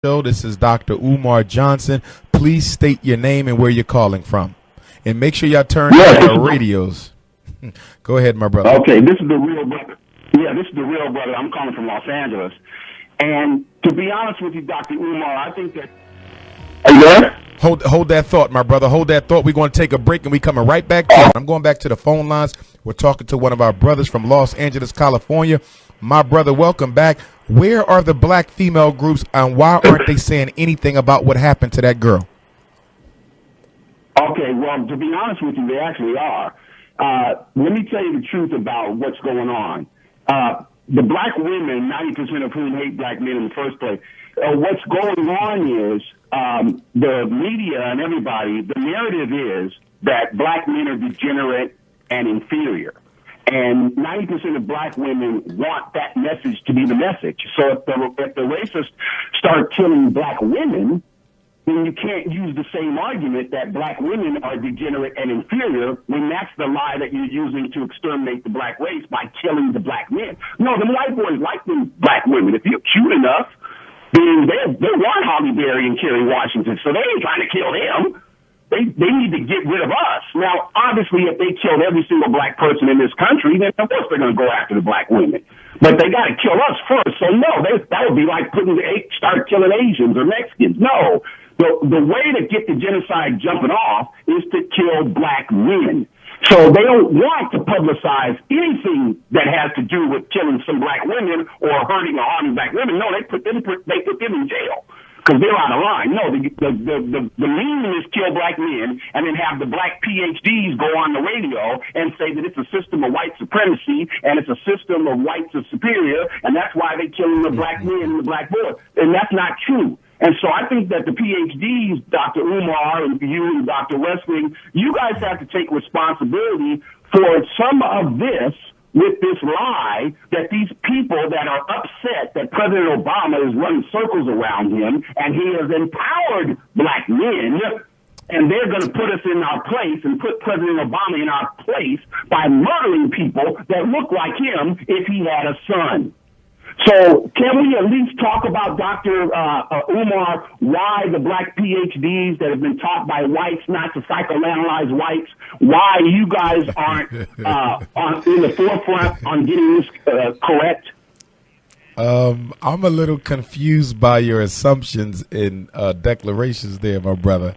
This is Dr. Umar Johnson. Please state your name and where you're calling from. And make sure y'all turn on your radios. Go ahead, my brother. Okay, this is the real brother. Yeah, this is the real brother. I'm calling from Los Angeles. And to be honest with you, Dr. Umar, I think that... Are you there? Hold that thought, my brother. Hold that thought. We're going to take a break and we coming right back to it. I'm going back to the phone lines. We're talking to one of our brothers from Los Angeles, California. My brother, welcome back. Where are the black female groups and why aren't they saying anything about what happened to that girl? Okay, well, to be honest with you, they actually are. Let me tell you the truth about what's going on. The black women, 90% of whom hate black men in the first place, what's going on is the media and everybody, the narrative is that black men are degenerate and inferior. And 90% of black women want that message to be the message. So if the racists start killing black women, then you can't use the same argument that black women are degenerate and inferior when that's the lie that you're using to exterminate the black race by killing the black men. No, the white boys like them black women. If you're cute enough, then they want Holly Berry and Kerry Washington, so they ain't trying to kill them. They need to get rid of us. Now, obviously, if they killed every single black person in this country, then of course they're going to go after the black women. But they got to kill us first. So no, that would be like start killing Asians or Mexicans. No, the way to get the genocide jumping off is to kill black men. So they don't want to publicize anything that has to do with killing some black women or hurting or harming black women. No, they put them in jail because they're out of line. No, the meaning is kill black men and then have the black PhDs go on the radio and say that it's a system of white supremacy and it's a system of whites are superior, and that's why they're killing the black men and the black boys. And that's not true. And so I think that the PhDs, Dr. Umar and you and Dr. Westling, you guys have to take responsibility for some of this with this lie that these people that are upset that President Obama is running circles around him and he has empowered black men, and they're going to put us in our place and put President Obama in our place by murdering people that look like him if he had a son. So can we at least talk about, Dr. Umar, why the black PhDs that have been taught by whites not to psychoanalyze whites, why you guys aren't in the forefront on getting this correct? I'm a little confused by your assumptions and declarations there, my brother.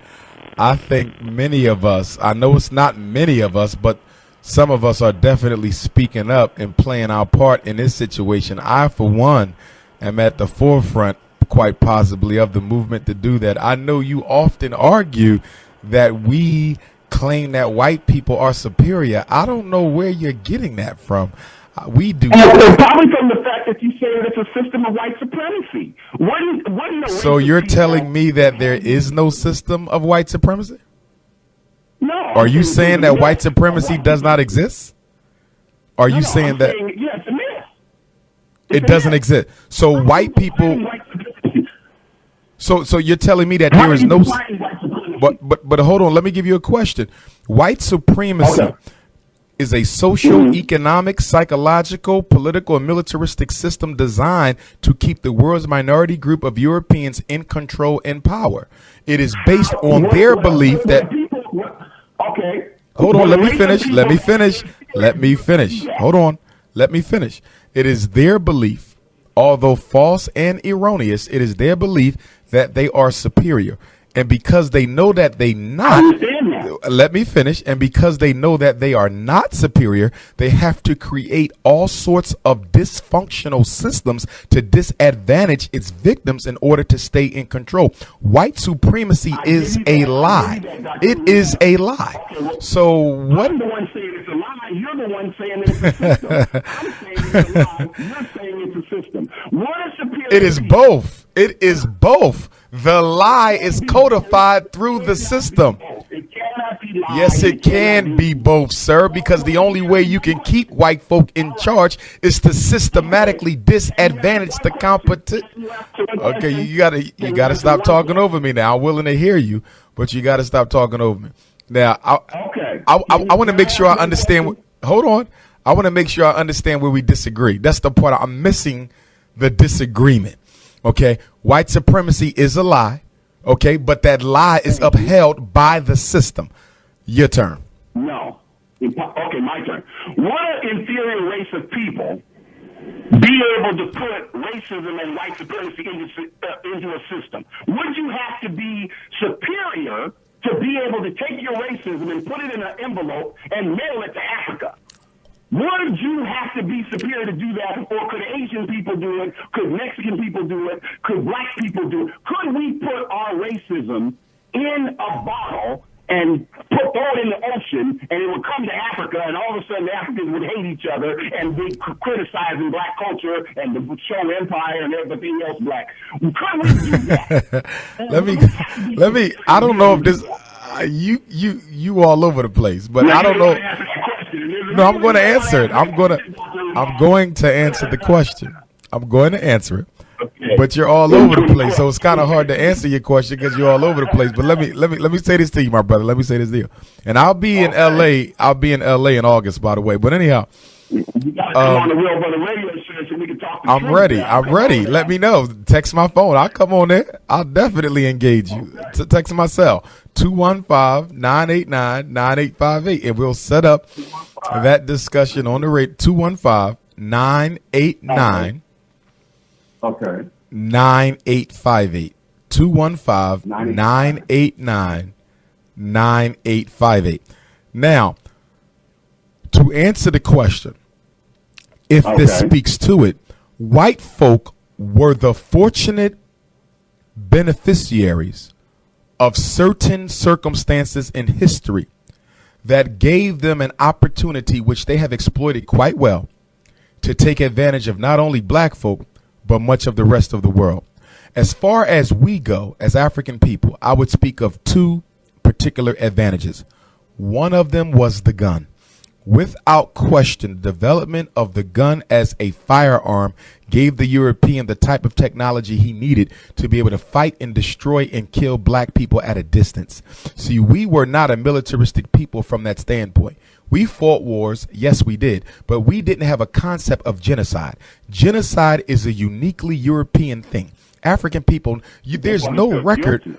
I think many of us, I know it's not many of us, but some of us are definitely speaking up and playing our part in this situation. I, for one, am at the forefront, quite possibly, of the movement to do that. I know you often argue that we claim that white people are superior. I don't know where you're getting that from. We do. Probably from the fact that you say that it's a system of white supremacy. So you're telling me that there is no system of white supremacy? No. Are you saying that white supremacy does not exist? Are you saying that? Yes, it is. It doesn't exist. So white people. So you're telling me that there is no. But hold on. Let me give you a question. White supremacy is a social, economic, psychological, political, and militaristic system designed to keep the world's minority group of Europeans in control and power. It is based on their belief that. Okay. Hold on. Let me finish. Hold on. Let me finish. It is their belief, although false and erroneous, it is their belief that they are superior. And because they know that they not, let me finish. And because they know that they are not superior, they have to create all sorts of dysfunctional systems to disadvantage its victims in order to stay in control. White supremacy is a lie. It is a lie. So what? I'm the one saying it's a lie. You're the one saying it's a system. I'm saying it's a lie. You're saying it's a system. What is superior? It is both. It is both. The lie is codified through the system. Yes, it can be both, sir, because the only way you can keep white folk in charge is to systematically disadvantage the competition. Okay, you gotta stop talking over me now. I'm willing to hear you, but you gotta stop talking over me. Now, I want to make sure I understand. Hold on. I want to make sure I understand where we disagree. That's the part I'm missing, the disagreement. Okay, white supremacy is a lie. Okay, but that lie is upheld by the system. Your turn. No. Okay, my turn. Would an inferior race of people be able to put racism and white supremacy into a system? Would you have to be superior to be able to take your racism and put it in an envelope and mail it to Africa? Would you have to be superior to do that? Or could Asian people do it? Could Mexican people do it? Could black people do it? Could we put our racism in a bottle and throw it in the ocean, and it would come to Africa, and all of a sudden the Africans would hate each other and be criticizing black culture and the show empire and everything else black? Could we do that? let me. I don't know if this. You all over the place, but I don't know. No, I'm going to answer it. I'm going to answer the question. I'm going to answer it. But you're all over the place, so it's kind of hard to answer your question because you're all over the place. But let me say this to you, my brother. Let me say this to you. And I'll be in LA. I'll be in LA in August, by the way. But anyhow, you gotta come on the Real Brother Radio show so we can talk. I'm ready. I'm ready. Let me know. Text my phone. I'll come on there. I'll definitely engage you. Text my cell 215-989-9858, and we'll set up that discussion on the rate 215-989. Okay. 9858. 215-989-9858. Now, to answer the question, if this speaks to it, white folk were the fortunate beneficiaries of certain circumstances in history that gave them an opportunity, which they have exploited quite well, to take advantage of not only black folk, but much of the rest of the world. As far as we go, as African people, I would speak of two particular advantages. One of them was the gun. Without question, the development of the gun as a firearm gave the European the type of technology he needed to be able to fight and destroy and kill black people at a distance. See, we were not a militaristic people from that standpoint. We fought wars, yes, we did, but we didn't have a concept of genocide. Genocide is a uniquely European thing. African people, there's no record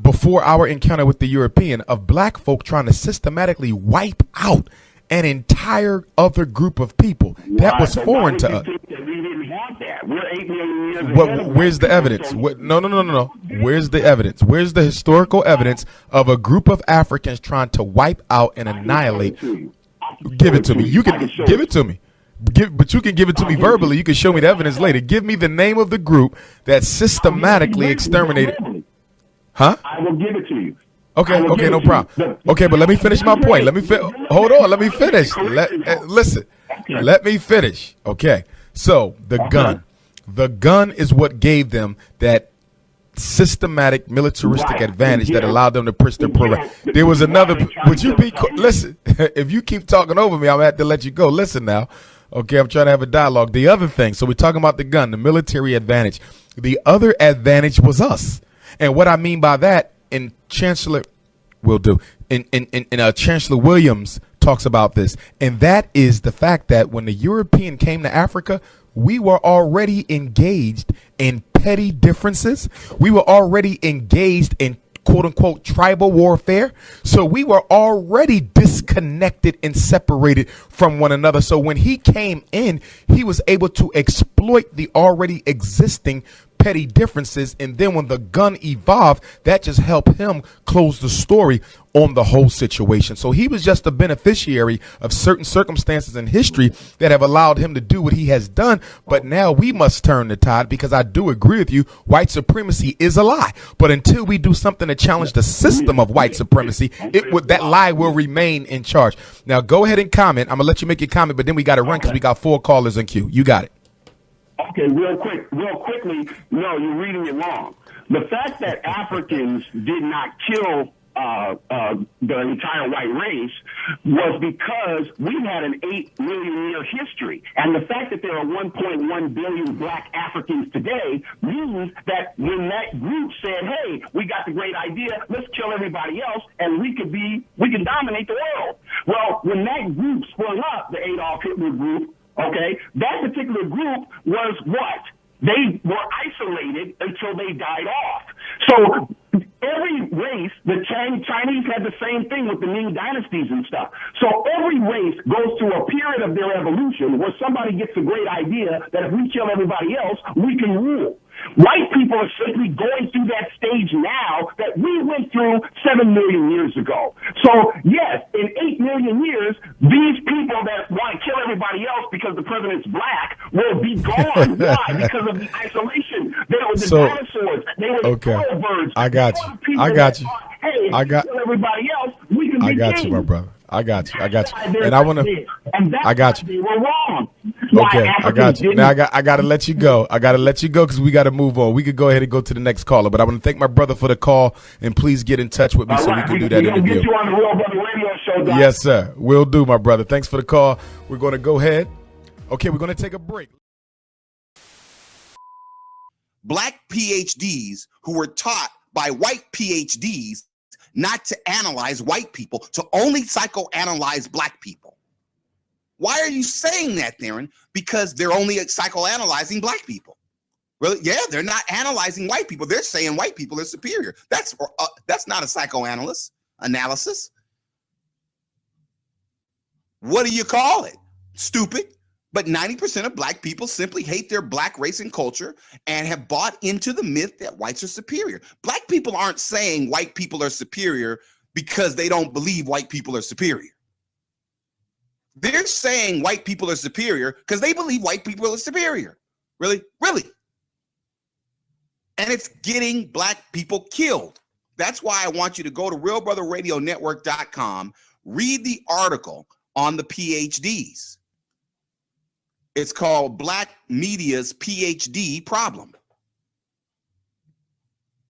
before our encounter with the European of black folk trying to systematically wipe out an entire other group of people. That was foreign to us. We didn't have that. We're 8 million years But where's the evidence? No. Where's the evidence? Where's the historical evidence of a group of Africans trying to wipe out and annihilate? Give it to me. You can give it to me. But you can give it to me verbally. You can show me the evidence later. Give me the name of the group that systematically exterminated. Huh? I will give it to you. Okay, no problem. Okay, but let me finish my point. Hold on, let me finish. Listen, let me finish. Okay, so the gun is what gave them that systematic militaristic advantage that allowed them to push their program. There was another. Would you be? Listen, if you keep talking over me, I'm gonna have to let you go. Listen now. Okay, I'm trying to have a dialogue. The other thing. So we're talking about the gun, the military advantage. The other advantage was us. And what I mean by that, and Chancellor Chancellor Williams talks about this, and that is the fact that when the European came to Africa, we were already engaged in petty differences. We were already engaged in quote unquote tribal warfare. So we were already disconnected and separated from one another. So when he came in, he was able to exploit the already existing petty differences, and then when the gun evolved, that just helped him close the story on the whole situation. So he was just a beneficiary of certain circumstances in history that have allowed him to do what he has done. But now we must turn the tide, because I do agree with you, white supremacy is a lie. But until we do something to challenge the system of white supremacy, that lie will remain in charge. Now go ahead and comment. I'm gonna let you make your comment, but then we got to run because we got 4 callers in queue. You got it. Okay, real quickly, no, you're reading it wrong. The fact that Africans did not kill the entire white race was because we had an 8 million year history. And the fact that there are 1.1 billion black Africans today means that when that group said, hey, we got the great idea, let's kill everybody else and we can dominate the world. Well, when that group sprung up, the Adolf Hitler group, Okay, that particular group was what? They were isolated until they died off. So every race, the Chinese had the same thing with the Ming dynasties and stuff. So every race goes through a period of their evolution where somebody gets a great idea that if we kill everybody else, we can rule. White people are simply going through that stage now that we went through 7 million years ago. So, yes, in 8 million years, these people that want to kill everybody else because the president's black will be gone. Why? Because of the isolation. They were the dinosaurs. They were the birds. I got you. I got you. Hey, I got kill everybody else, we can I be got kings. you, my brother. I got you. I got you. And I want to. I got you. They were wrong. Okay, I got you. Now I got to let you go. I got to let you go because we got to move on. We could go ahead and go to the next caller, but I want to thank my brother for the call, and please get in touch with me so we can do that interview. Get you on the Real Brother Radio Show, Doc. Yes, sir. Will do, my brother. Thanks for the call. We're going to go ahead. Okay, we're going to take a break. Black PhDs who were taught by white PhDs not to analyze white people, to only psychoanalyze black people. Why are you saying that, Theron? Because they're only psychoanalyzing black people. Really? Yeah, they're not analyzing white people. They're saying white people are superior. That's not a psychoanalysis analysis. What do you call it? Stupid. But 90% of black people simply hate their black race and culture and have bought into the myth that whites are superior. Black people aren't saying white people are superior because they don't believe white people are superior. They're saying white people are superior because they believe white people are superior. Really? Really? And it's getting black people killed. That's why I want you to go to realbrotherradionetwork.com, read the article on the PhDs. It's called Black Media's PhD Problem.